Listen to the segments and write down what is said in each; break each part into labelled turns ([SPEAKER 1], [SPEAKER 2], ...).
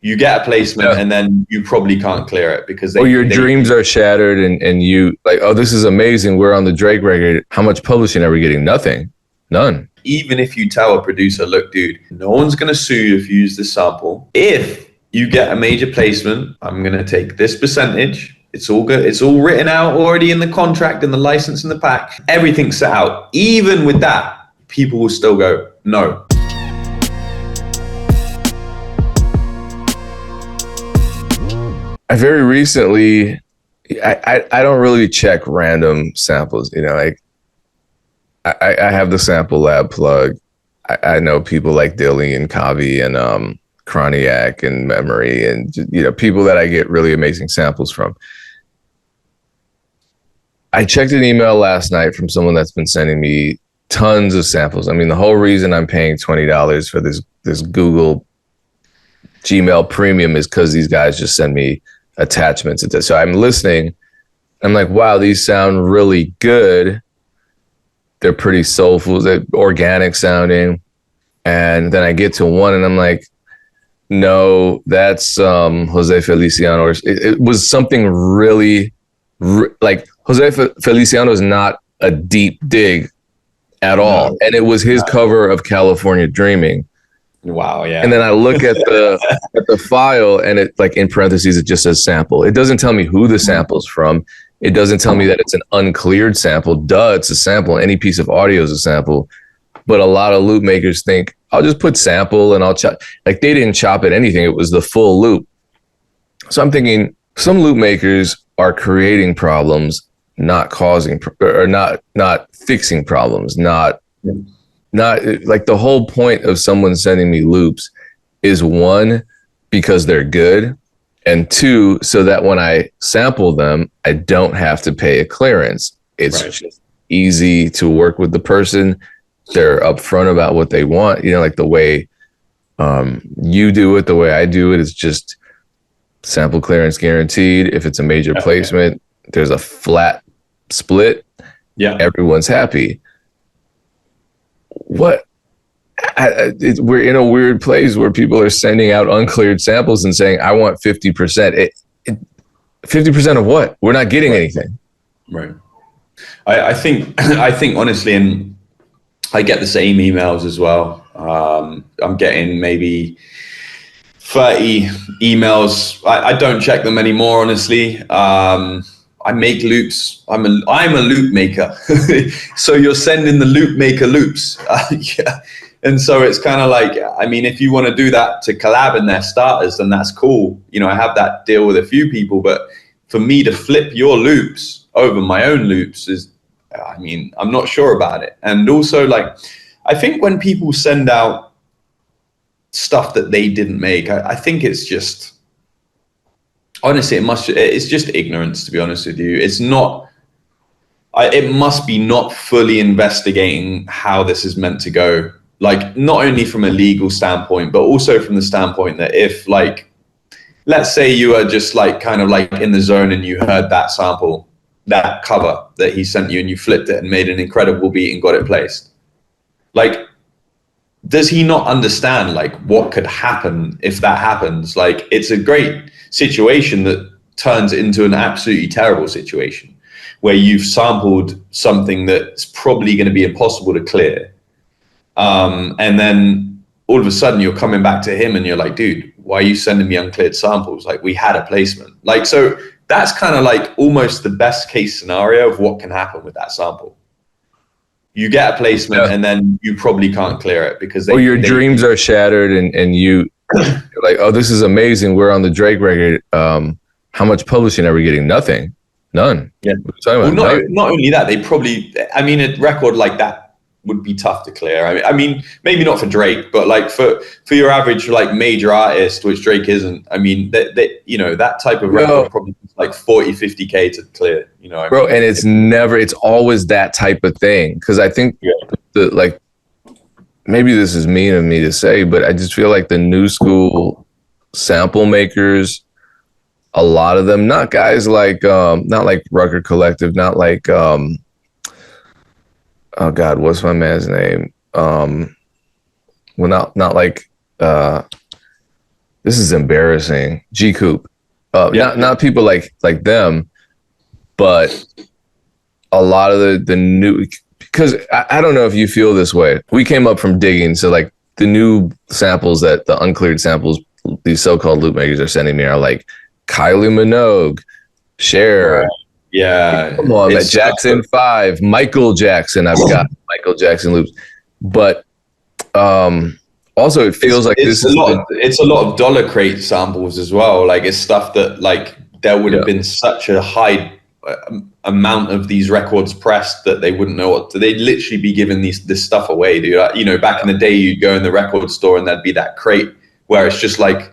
[SPEAKER 1] You get a placement and then you probably can't clear it because
[SPEAKER 2] your dreams are shattered and you like, oh, this is amazing. We're on the Drake record. How much publishing are we getting? Nothing. None.
[SPEAKER 1] Even if you tell a producer, look, dude, no one's going to sue you if you use this sample. If you get a major placement, I'm going to take this percentage. It's all good. It's all written out already in the contract and the license and the pack. Everything's set out. Even with that, people will still go, no.
[SPEAKER 2] I very recently, I don't really check random samples, you know, like I have the Sample Lab plug. I know people like Dilly and Kavi and Chroniac and Memory and, you know, people that I get really amazing samples from. I checked an email last night from someone that's been sending me tons of samples. I mean, the whole reason I'm paying $20 for this Google Gmail premium is because these guys just send me attachments. So I'm listening. I'm like, wow, these sound really good. They're pretty soulful, they're organic sounding. And then I get to one and I'm like, no, that's Jose Feliciano. It was something really, like Jose Feliciano is not a deep dig at all. And it was his cover of California Dreaming.
[SPEAKER 1] Wow, yeah.
[SPEAKER 2] And then I look at the file and it, like in parentheses, it just says sample. It doesn't tell me who the sample's from. It doesn't tell me that it's an uncleared sample. Duh, it's a sample. Any piece of audio is a sample. But a lot of loop makers think, I'll just put sample and I'll chop. Like they didn't chop at anything. It was the full loop. So I'm thinking some loop makers are creating problems, not causing or not fixing problems, not like the whole point of someone sending me loops is one, because they're good, and two, so that when I sample them, I don't have to pay a clearance. It's just easy to work with the person. They're upfront about what they want. You know, like the way you do it, the way I do it is just sample clearance guaranteed. If it's a major placement, there's a flat split. Yeah, everyone's happy. What? We're in a weird place where people are sending out uncleared samples and saying, I want 50%. 50% of what? We're not getting anything.
[SPEAKER 1] Right. I think honestly, and I get the same emails as well. I'm getting maybe 30 emails. I don't check them anymore, honestly. I make loops. I'm a loop maker. So you're sending the loop maker loops. Yeah. And so it's kind of like, I mean, if you want to do that to collab in their starters, then that's cool. You know, I have that deal with a few people, but for me to flip your loops over my own loops is, I mean, I'm not sure about it. And also, like, I think when people send out stuff that they didn't make, I think it's just, honestly, it's just ignorance, to be honest with you. It's not, it must be not fully investigating how this is meant to go. Like, not only from a legal standpoint, but also from the standpoint that if, like, let's say you are just like kind of like in the zone and you heard that sample, that cover that he sent you, and you flipped it and made an incredible beat and got it placed. Like, does he not understand like what could happen if that happens? Like, it's a great situation that turns into an absolutely terrible situation where you've sampled something that's probably going to be impossible to clear. And then all of a sudden you're coming back to him and you're like, dude, why are you sending me uncleared samples? Like, we had a placement. Like, so that's kind of like almost the best case scenario of what can happen with that sample. You get a placement and then you probably can't clear it because
[SPEAKER 2] your dreams are shattered and you're like, oh, this is amazing. We're on the Drake record. How much publishing are we getting? Nothing. None.
[SPEAKER 1] Yeah. Well, not only that, they probably, I mean, a record like that would be tough to clear. I mean, maybe not for Drake, but like for your average like major artist, which Drake isn't. I mean, that you know, that type of record probably like 40, 50K to clear, you know.
[SPEAKER 2] Bro, and it's always that type of thing. Because I think like, maybe this is mean of me to say, but I just feel like the new school sample makers, a lot of them, not guys like not like Rucker Collective, not like oh God, what's my man's name? Well, not like this is embarrassing. G Coop,
[SPEAKER 1] Yeah.
[SPEAKER 2] not people like them, but a lot of the new, because I don't know if you feel this way. We came up from digging, so like the new samples, that the uncleared samples these so-called loop makers are sending me are like Kylie Minogue, Cher.
[SPEAKER 1] Right. Yeah.
[SPEAKER 2] Come on, man. Jackson 5, Michael Jackson. I've got Michael Jackson loops. But also it feels like
[SPEAKER 1] it's a lot of Dollar Crate samples as well. Like it's stuff that like there would have been such a high amount of these records pressed that they wouldn't know what to, they'd literally be giving this stuff away, dude. You know, back in the day you'd go in the record store and there'd be that crate where it's just like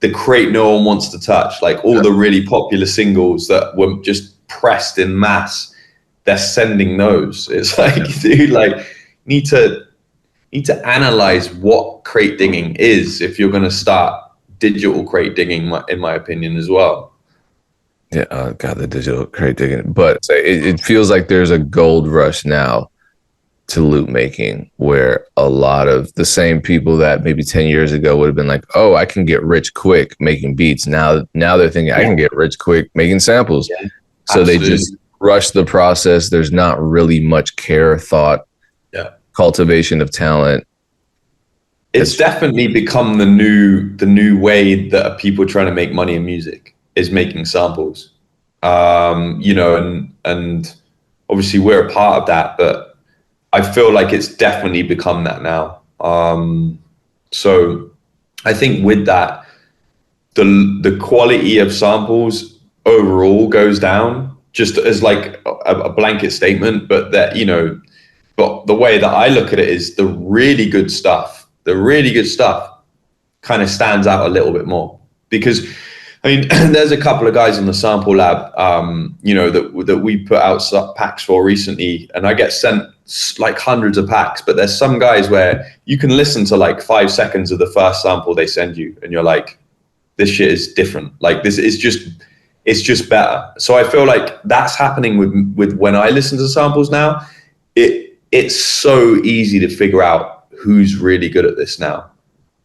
[SPEAKER 1] the crate no one wants to touch, like all the really popular singles that were just pressed in mass. They're sending those. It's like, dude, like need to analyze what crate digging is if you're going to start digital crate digging, in my opinion, as well.
[SPEAKER 2] Yeah, God, the digital crate digging. But it feels like there's a gold rush now to loop making, where a lot of the same people that maybe 10 years ago would have been like, oh, I can get rich quick making beats. Now they're thinking I can get rich quick making samples. Yeah, so absolutely. They just rush the process. There's not really much care, thought, cultivation of talent.
[SPEAKER 1] It's definitely become the new way that people trying to make money in music is making samples. You know, and obviously we're a part of that, but I feel like it's definitely become that now. So I think with that, the quality of samples overall goes down, just as like a blanket statement, but that, you know, but the way that I look at it is the really good stuff kind of stands out a little bit more, because I mean, there's a couple of guys in the sample lab, you know, that we put out packs for recently, and I get sent like hundreds of packs, but there's some guys where you can listen to like 5 seconds of the first sample they send you and you're like, this shit is different. Like this is it's just better. So I feel like that's happening with when I listen to samples now. It's so easy to figure out who's really good at this now,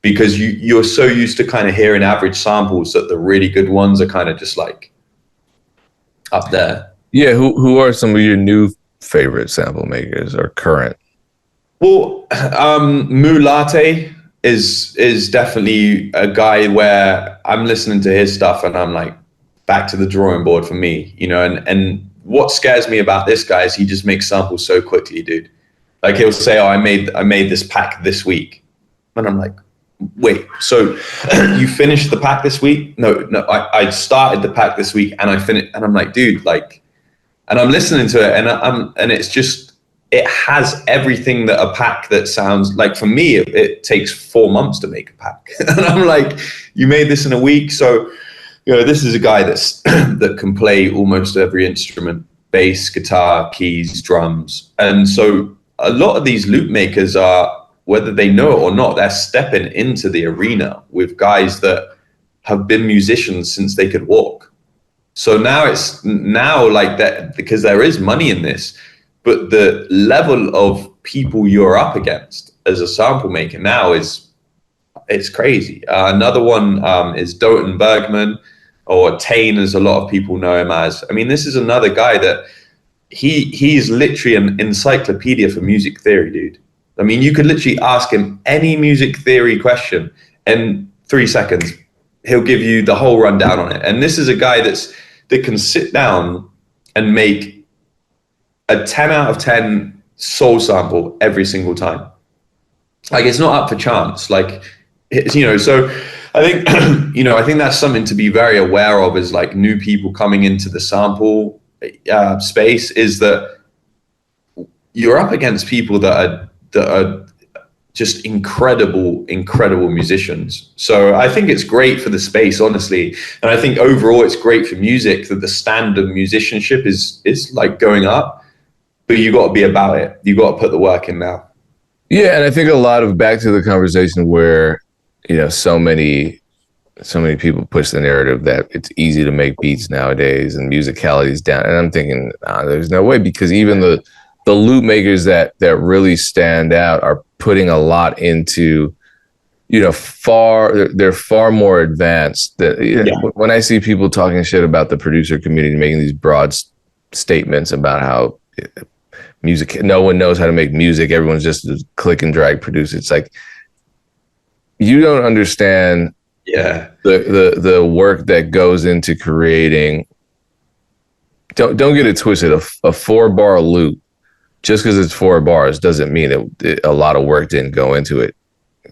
[SPEAKER 1] because you're so used to kind of hearing average samples that the really good ones are kind of just like up there.
[SPEAKER 2] Yeah, who are some of your new favorite sample makers or current?
[SPEAKER 1] Well, Moo Latte is definitely a guy where I'm listening to his stuff and I'm like, back to the drawing board for me, you know. And what scares me about this guy is he just makes samples so quickly, dude. Like he'll say, oh, I made this pack this week. And I'm like, wait, so you finished the pack this week? No, I started the pack this week and I finished. And I'm like, dude, like, and I'm listening to it and it's just, it has everything that a pack that sounds like, for me, it takes 4 months to make a pack. And I'm like, you made this in a week. So, you know, this is a guy that can play almost every instrument: bass, guitar, keys, drums. And so a lot of these loop makers are, whether they know it or not, they're stepping into the arena with guys that have been musicians since they could walk. So now like that, because there is money in this, but the level of people you're up against as a sample maker now it's crazy. Another one is Doten Bergman, or Tane, as a lot of people know him as. I mean, this is another guy that he's literally an encyclopedia for music theory, dude. I mean, you could literally ask him any music theory question in 3 seconds. He'll give you the whole rundown on it. And this is a guy that can sit down and make a 10 out of 10 soul sample every single time. Like, it's not up for chance. Like, you know, so I think, you know, I think that's something to be very aware of, is like new people coming into the sample space, is that you're up against people that are just incredible musicians. So I think it's great for the space, honestly. And I think overall it's great for music that the standard of musicianship is like going up, but you got to be about it. You got to put the work in now.
[SPEAKER 2] Yeah. And I think a lot of, back to the conversation where, you know, so many people push the narrative that it's easy to make beats nowadays and musicality is down. And I'm thinking, there's no way, because even the loop makers that really stand out are putting a lot into they're far more advanced. When I see people talking shit about the producer community, making these broad statements about how music, no one knows how to make music, everyone's just a click and drag producer. It's like, you don't understand the work that goes into creating. Don't get it twisted. A 4-bar loop, just because it's 4 bars, doesn't mean that a lot of work didn't go into it.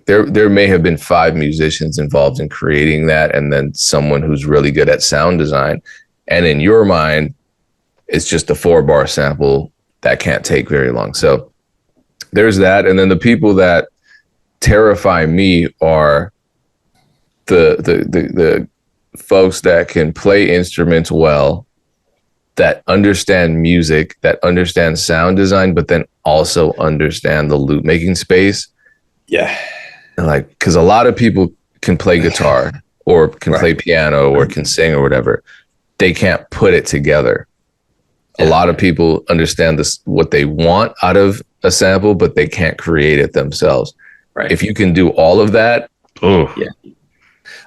[SPEAKER 2] There may have been 5 musicians involved in creating that, and then someone who's really good at sound design. And in your mind, it's just a 4-bar sample that can't take very long. So there's that. And then the people that terrify me are the folks that can play instruments well, that understand music, that understand sound design, but then also understand the loop making space.
[SPEAKER 1] Yeah.
[SPEAKER 2] Like, because a lot of people can play guitar or can play piano or can sing or whatever. They can't put it together. A lot of people understand what they want out of a sample, but they can't create it themselves. Right. If you can do all of that,
[SPEAKER 1] to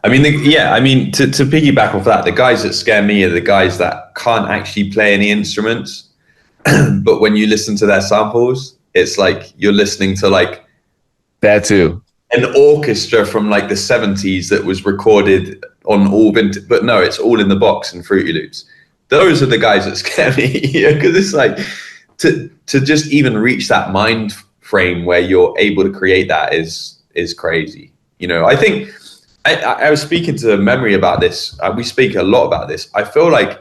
[SPEAKER 1] piggyback off that, the guys that scare me are the guys that can't actually play any instruments, but when you listen to their samples, it's like you're listening to like
[SPEAKER 2] that too,
[SPEAKER 1] an orchestra from like the 70s that was recorded on all but no, it's all in the box in Fruity Loops. Those are the guys that scare me, because it's like to just even reach that mind frame where you're able to create that is crazy. I think I was speaking to Memory about this. We speak a lot about this. I feel like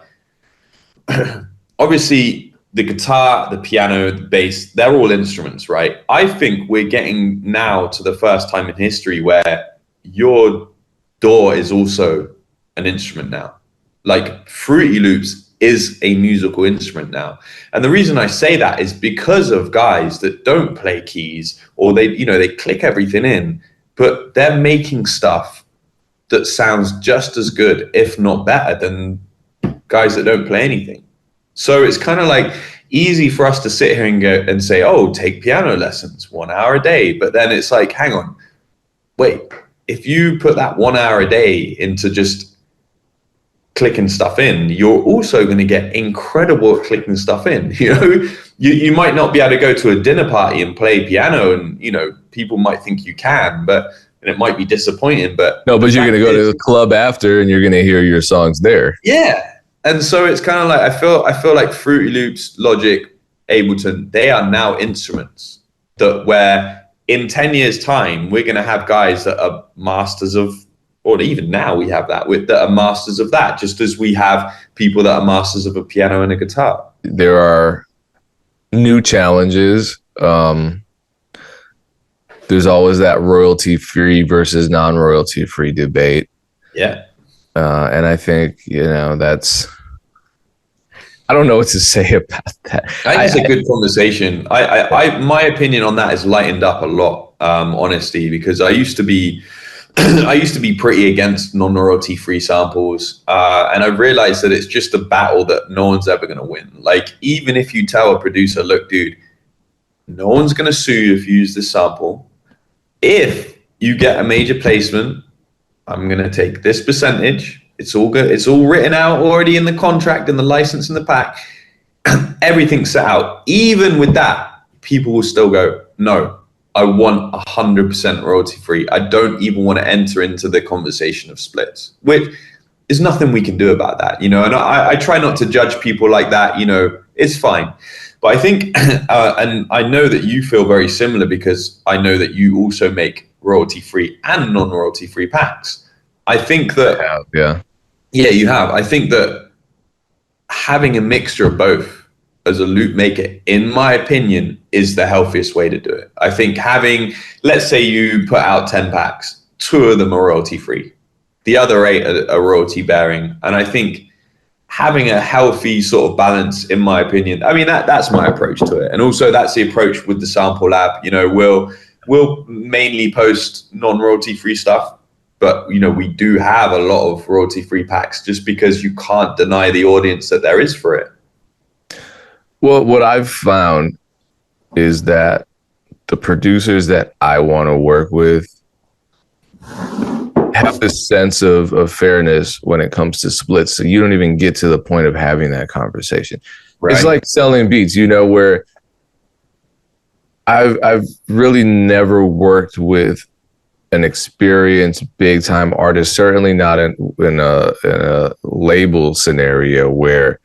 [SPEAKER 1] obviously the guitar, the piano, the bass, they're all instruments, right? I think we're getting now to the first time in history where your DAW is also an instrument now. Like Fruity Loops is a musical instrument now. And the reason I say that is because of guys that don't play keys, or they click everything in, but they're making stuff that sounds just as good, if not better, than guys that don't play anything. So it's kind of like easy for us to sit here and go and say, oh, take piano lessons 1 hour a day. But then it's like, hang on, wait, if you put that 1 hour a day into just clicking stuff in, you're also going to get incredible at clicking stuff in. You might not be able to go to a dinner party and play piano, and people might think you can, and it might be disappointing, but
[SPEAKER 2] you're going to go to the club after and you're going to hear your songs there.
[SPEAKER 1] Yeah. And so it's kind of like, I feel like Fruity Loops, Logic, Ableton, they are now instruments that where in 10 years time, we're going to have guys that are masters of, or even now we have that are masters of that, just as we have people that are masters of a piano and a guitar.
[SPEAKER 2] There are new challenges. There's always that royalty-free versus non-royalty-free debate.
[SPEAKER 1] Yeah.
[SPEAKER 2] And I think, that's, I don't know what to say about that.
[SPEAKER 1] I think it's a good conversation. My opinion on that has lightened up a lot, honestly, because I used to be pretty against non-royalty-free samples. And I realized that it's just a battle that no one's ever going to win. Like, even if you tell a producer, look, dude, no one's going to sue you if you use this sample. If you get a major placement, I'm going to take this percentage. It's all good. It's all written out already in the contract and the license and the pack. Everything's set out. Even with that, people will still go, no, I want 100% royalty free. I don't even want to enter into the conversation of splits, which is nothing we can do about that. And I try not to judge people like that. It's fine. But I think, and I know that you feel very similar, because I know that you also make royalty-free and non-royalty-free packs. I think that... Yeah, you have. I think that having a mixture of both as a loop maker, in my opinion, is the healthiest way to do it. I think having, let's say you put out 10 packs, 2 of them are royalty-free. The other 8 are royalty-bearing. And I think having a healthy sort of balance, in my opinion, I mean, that's my approach to it. And also that's the approach with the sample lab. We'll mainly post non-royalty free stuff, but we do have a lot of royalty free packs, just because you can't deny the audience that there is for it.
[SPEAKER 2] Well, what I've found is that the producers that I want to work with have this sense of fairness when it comes to splits. So you don't even get to the point of having that conversation. Right. It's like selling beats, where I've really never worked with an experienced big time artist, certainly not in a label scenario where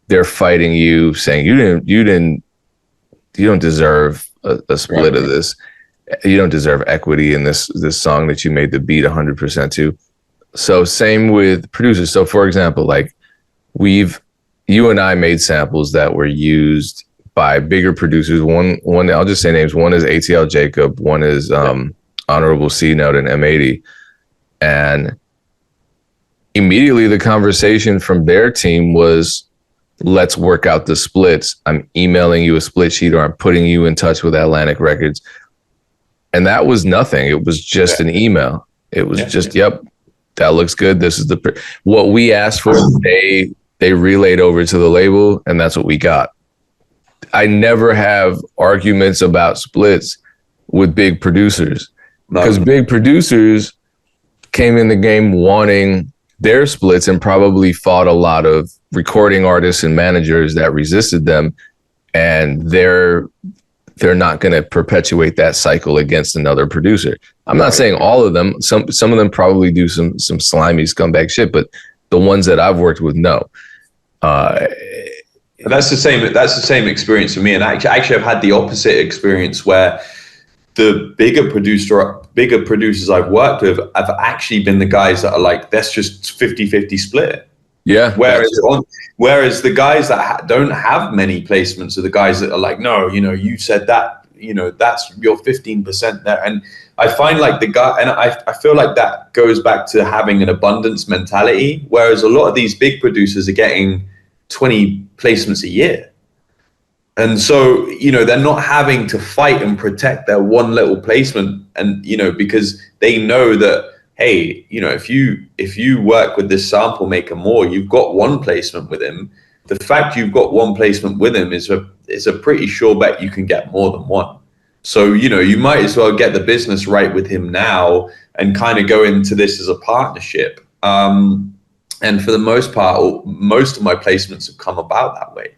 [SPEAKER 2] they're fighting you, saying you don't deserve a split of this. You don't deserve equity in this song that you made the beat 100% to. So same with producers. So for example, like you and I made samples that were used by bigger producers. One, I'll just say names. One is ATL Jacob. One is Honorable C Note and M80. And immediately the conversation from their team was, let's work out the splits. I'm emailing you a split sheet, or I'm putting you in touch with Atlantic Records. And that was nothing. It was just an email. It was just, yep, that looks good. This is what we asked for. They relayed over to the label, and that's what we got. I never have arguments about splits with big producers, because big producers came in the game wanting their splits and probably fought a lot of recording artists and managers that resisted them, and they're not going to perpetuate that cycle against another producer. I'm not saying all of them. Some of them probably do some slimy scumbag shit, but the ones that I've worked with, no.
[SPEAKER 1] That's the same experience for me. And actually I've had the opposite experience, where the bigger producers I've worked with have actually been the guys that are like, that's just 50-50 split. Yeah. Whereas the guys that don't have many placements are the guys that are like, no, you said that, that's your 15% there. And I find like I feel like that goes back to having an abundance mentality, whereas a lot of these big producers are getting 20 placements a year. And so, they're not having to fight and protect their one little placement. And, because they know that, hey, if you work with this sample maker more, you've got one placement with him. The fact you've got one placement with him is a pretty sure bet you can get more than one. So, you might as well get the business right with him now and kind of go into this as a partnership. And for the most part, most of my placements have come about that way.